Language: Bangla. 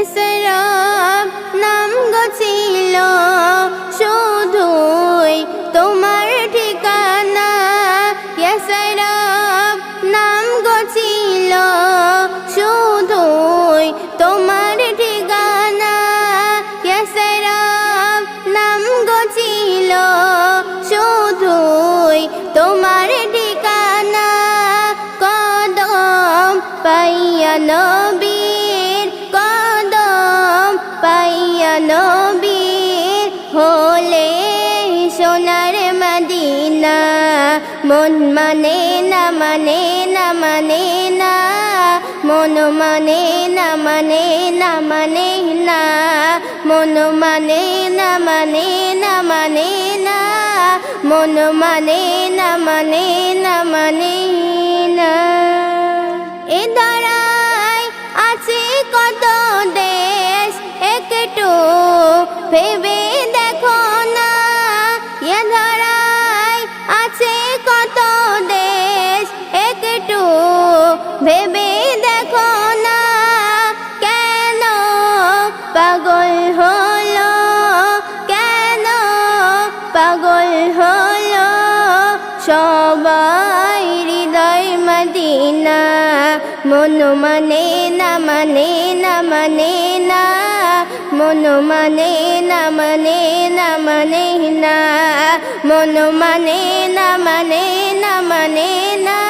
ইসরাব নাম গছিল শুধুই তোমার ঠিকানা, ইসরাব নাম গছিল শুধুই তোমার ঠিকানা, ইসরাব নাম গছিল শুধুই তোমার ঠিকানা। কদম পাইয়া নবীর, কদম পাইয়া নবীর হলে সোনার মদিনা। মন মানে না, মানে না, মানে না, মন মানে না, মানে না, মানে না, মন মানে না, মানে না, মানে না, মন মানে না, মানে না, মানে না। এ ধরায় আছে কত দেশ, একটু ভেবে দেখো না। এ ধরায় আছে কত দেশ, একটু ভেবে দেখো না। কেন পাগল হলো, কেন পাগল হলো সবাই হৃদয় মদিনা। মন মানে না, মানে না, মানে না, মন মানে না, মানে না, মানে না, মন মানে না, মানে না, মানে না,